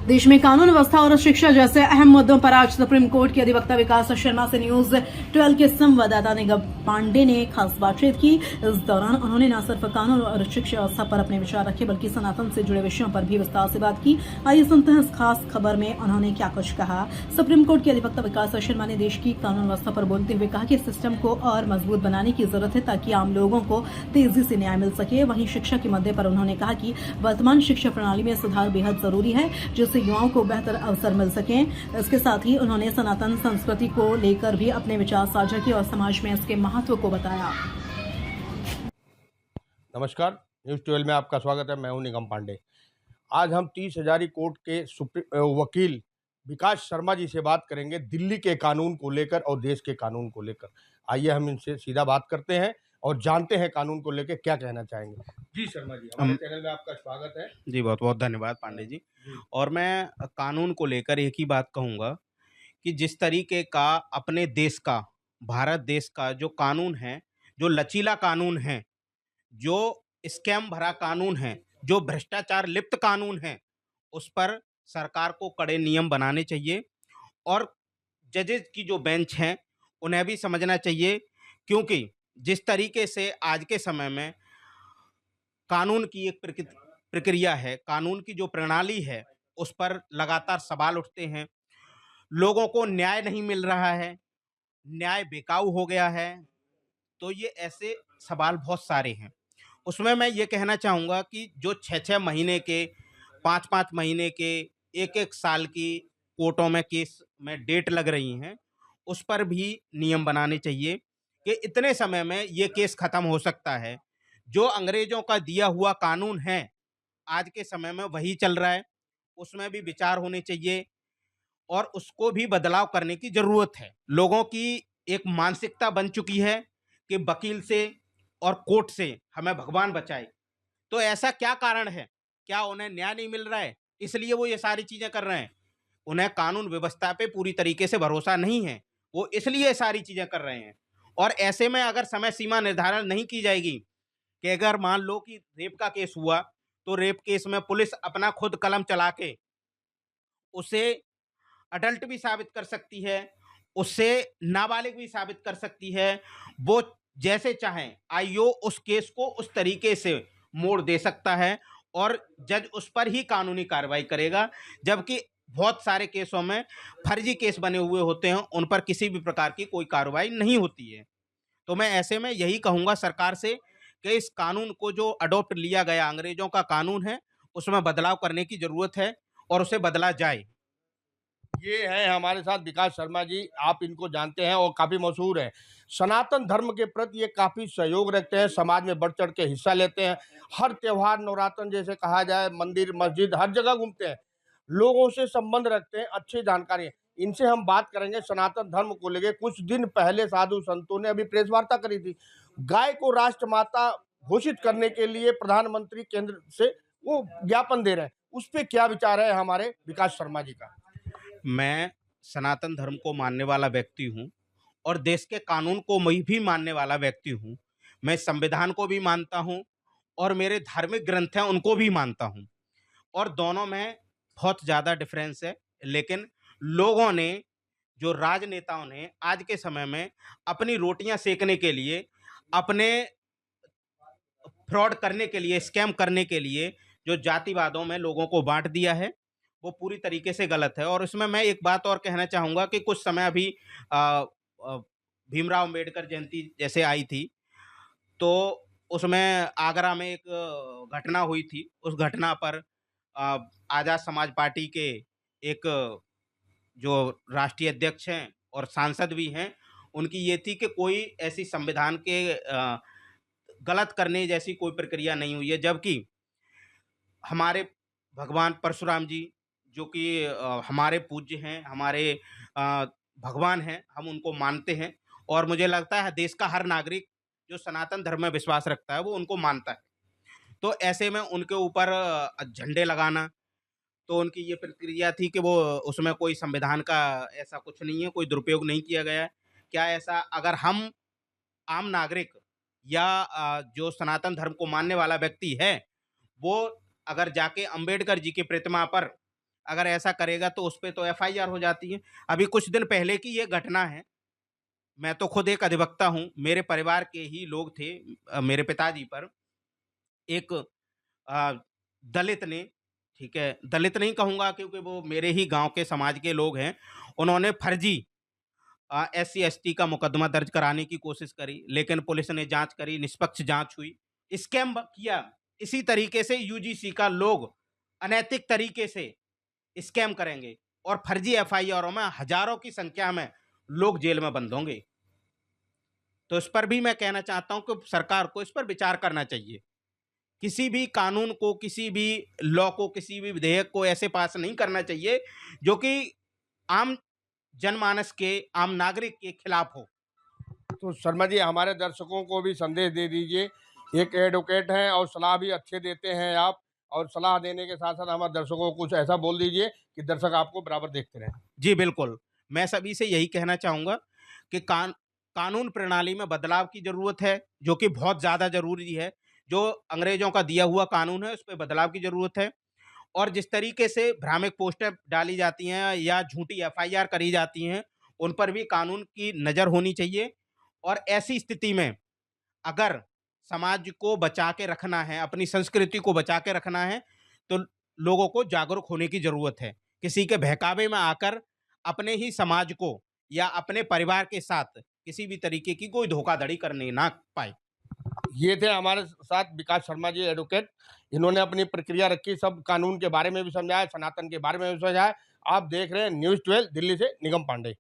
देश में कानून व्यवस्था और शिक्षा जैसे अहम मुद्दों पर आज सुप्रीम कोर्ट के अधिवक्ता विकास शर्मा से न्यूज 12 के संवाददाता निगम पांडे ने खास बातचीत की। इस दौरान उन्होंने न सिर्फ कानून और शिक्षा व्यवस्था पर अपने विचार रखे बल्कि सनातन से जुड़े विषयों पर भी विस्तार से बात की। आइए सुनते हैं इस खास खबर में उन्होंने क्या कुछ कहा। सुप्रीम कोर्ट के अधिवक्ता विकास शर्मा ने देश की कानून व्यवस्था पर बोलते हुए कहा कि सिस्टम को और मजबूत बनाने की जरूरत है ताकि आम लोगों को तेजी से न्याय मिल सके। वहीं शिक्षा के मुद्दे पर उन्होंने कहा कि वर्तमान शिक्षा प्रणाली में सुधार बेहद जरूरी है जिससे युवाओं को बेहतर अवसर मिल सके। इसके साथ ही उन्होंने सनातन संस्कृति को लेकर भी अपने विचार साझा किए और समाज में इसके महत्व को बताया। नमस्कार, न्यूज़ 12 में आपका स्वागत है। मैं हूं निगम पांडे। आज हम 30 हजारी कोर्ट के वकील विकास शर्मा जी से बात करेंगे दिल्ली के कानून को लेकर और देश के कानून को लेकर। आइए हम इनसे सीधा बात करते हैं और जानते हैं कानून को लेकर क्या कहना चाहेंगे। जी शर्मा जी, हमारे चैनल में आपका स्वागत है। जी, बहुत-बहुत धन्यवाद पांडे जी। और मैं कानून को लेकर एक ही बात कहूँगा कि जिस तरीके का अपने देश का, भारत देश का जो कानून है, जो लचीला कानून है, जो स्कैम भरा कानून है, जो भ्रष्टाचार लिप्त कानून है, उस पर सरकार को कड़े नियम बनाने चाहिए और जजेस की जो बेंच हैं, उन्हें भी समझना चाहिए क्योंकि जिस तरीके से आज के समय में कानून की एक प्रक्रिया है, कानून की जो प्रणाली है, उस पर लगातार सवाल उठते हैं। लोगों को न्याय नहीं मिल रहा है, न्याय बेकाबू हो गया है, तो ये ऐसे सवाल बहुत सारे हैं। उसमें मैं ये कहना चाहूँगा कि जो 6-6 महीने के, 5-5 महीने के, 1-1 साल की कोर्टों में केस में डेट लग रही हैं, उस पर भी नियम बनाने चाहिए कि इतने समय में ये केस खत्म हो सकता है। जो अंग्रेजों का दिया हुआ कानून है, आज के समय में वही चल रहा है, उसमें भी विचार होने चाहिए और उसको भी बदलाव करने की ज़रूरत है। लोगों की एक मानसिकता बन चुकी है कि वकील से और कोर्ट से हमें भगवान बचाए। तो ऐसा क्या कारण है? क्या उन्हें न्याय नहीं मिल रहा है, इसलिए वो ये सारी चीज़ें कर रहे हैं? उन्हें कानून व्यवस्था पे पूरी तरीके से भरोसा नहीं है, वो इसलिए ये सारी चीज़ें कर रहे हैं। और ऐसे में अगर समय सीमा निर्धारण नहीं की जाएगी कि अगर मान लो कि रेप का केस हुआ, तो रेप केस में पुलिस अपना खुद कलम चला के उसे अडल्ट भी साबित कर सकती है, उससे नाबालिग भी साबित कर सकती है। वो जैसे चाहें आईओ उस केस को उस तरीके से मोड़ दे सकता है और जज उस पर ही कानूनी कार्रवाई करेगा। जबकि बहुत सारे केसों में फर्जी केस बने हुए होते हैं, उन पर किसी भी प्रकार की कोई कार्रवाई नहीं होती है। तो मैं ऐसे में यही कहूँगा सरकार से कि इस कानून को जो अडॉप्ट लिया गया अंग्रेजों का कानून है, उसमें बदलाव करने की ज़रूरत है और उसे बदला जाए। ये हैं हमारे साथ विकास शर्मा जी, आप इनको जानते हैं और काफ़ी मशहूर हैं। सनातन धर्म के प्रति ये काफ़ी सहयोग रखते हैं, समाज में बढ़ चढ़ के हिस्सा लेते हैं। हर त्योहार, नवरात्र जैसे कहा जाए, मंदिर, मस्जिद हर जगह घूमते हैं। लोगों से संबंध रखते हैं, अच्छी जानकारी है। इनसे हम बात करेंगे सनातन धर्म को लेके। कुछ दिन पहले साधु संतों ने अभी प्रेस वार्ता करी थी। गाय को राष्ट्रमाता घोषित करने के लिए प्रधानमंत्री केंद्र से वो ज्ञापन दे रहे हैं। उस पे क्या विचार है हमारे विकास शर्मा जी का? मैं सनातन धर्म को मानने वाला व्यक्ति हूँ और देश के कानून को मैं भी मानने वाला व्यक्ति हूँ। मैं संविधान को भी मानता हूँ और मेरे धार्मिक ग्रंथ हैं उनको भी मानता हूँ और दोनों में बहुत ज़्यादा डिफरेंस है। लेकिन लोगों ने, जो राजनेताओं ने आज के समय में अपनी रोटियां सेकने के लिए, अपने फ्रॉड करने के लिए, स्कैम करने के लिए जो जातिवादों में लोगों को बांट दिया है, वो पूरी तरीके से गलत है। और इसमें मैं एक बात और कहना चाहूँगा कि कुछ समय अभी अ, भीमराव अम्बेडकर जयंती जैसे आई थी, तो उसमें आगरा में एक घटना हुई थी। उस घटना पर आज़ाद समाज पार्टी के एक जो राष्ट्रीय अध्यक्ष हैं और सांसद भी हैं, उनकी ये थी कि कोई ऐसी संविधान के गलत करने जैसी कोई प्रक्रिया नहीं हुई है। जबकि हमारे भगवान परशुराम जी, जो कि हमारे पूज्य हैं, हमारे अ, भगवान हैं, हम उनको मानते हैं और मुझे लगता है देश का हर नागरिक जो सनातन धर्म में विश्वास रखता है, वो उनको मानता है। तो ऐसे में उनके ऊपर झंडे लगाना, तो उनकी ये प्रक्रिया थी कि वो उसमें कोई संविधान का ऐसा कुछ नहीं है, कोई दुरुपयोग नहीं किया गया है। क्या ऐसा अगर हम आम नागरिक या जो सनातन धर्म को मानने वाला व्यक्ति है, वो अगर जाके अंबेडकर जी की प्रतिमा पर अगर ऐसा करेगा तो उस पे तो एफआईआर हो जाती है। अभी कुछ दिन पहले की ये घटना है। मैं तो खुद एक अधिवक्ता हूँ, मेरे परिवार के ही लोग थे, मेरे पिताजी पर एक अ, दलित ने, ठीक है, दलित नहीं कहूँगा क्योंकि वो मेरे ही गाँव के समाज के लोग हैं, उन्होंने फर्जी एससी-एसटी का मुकदमा दर्ज कराने की कोशिश करी, लेकिन पुलिस ने जाँच करी, निष्पक्ष जाँच हुई। स्कैम ब किया। इसी तरीके से यूजीसी का लोग अनैतिक तरीके से स्कैम करेंगे और फर्जी एफआईआरों में हज़ारों की संख्या में लोग जेल में बंद होंगे। तो इस पर भी मैं कहना चाहता हूँ कि सरकार को इस पर विचार करना चाहिए। किसी भी कानून को, किसी भी लॉ को, किसी भी विधेयक को ऐसे पास नहीं करना चाहिए, जो कि आम जनमानस के, आम नागरिक के खिलाफ हो। तो शर्मा जी हमारे दर्शकों को भी संदेश दे दीजिए। एक एडवोकेट हैं और सलाह भी अच्छे देते हैं आप, और सलाह देने के साथ-साथ हमारे दर्शकों को कुछ ऐसा बोल दीजिए कि दर्शक आपको बराबर देखते रहें। जी, बिल्कुल। मैं सभी से यही कहना चाहूँगा कि कानून प्रणाली में बदलाव की ज़रूरत है, जो कि बहुत ज़्यादा ज़रूरी है। जो अंग्रेज़ों का दिया हुआ कानून है, उसपे बदलाव की ज़रूरत है। और जिस तरीके से भ्रामक पोस्टर डाली जाती हैं या झूठी एफआईआर करी जाती हैं, उन पर भी कानून की नज़र होनी चाहिए। और ऐसी स्थिति में अगर समाज को बचा के रखना है, अपनी संस्कृति को बचा के रखना है, तो लोगों को जागरूक होने की ज़रूरत है। किसी के बहकावे में आकर अपने ही समाज को या अपने परिवार के साथ किसी भी तरीके की कोई धोखाधड़ी करने ना पाए। ये थे हमारे साथ विकास शर्मा जी एडवोकेट। इन्होंने अपनी प्रक्रिया रखी, सब कानून के बारे में भी समझाया, सनातन के बारे में भी समझाया। आप देख रहे हैं न्यूज़ 12 दिल्ली से निगम पांडे।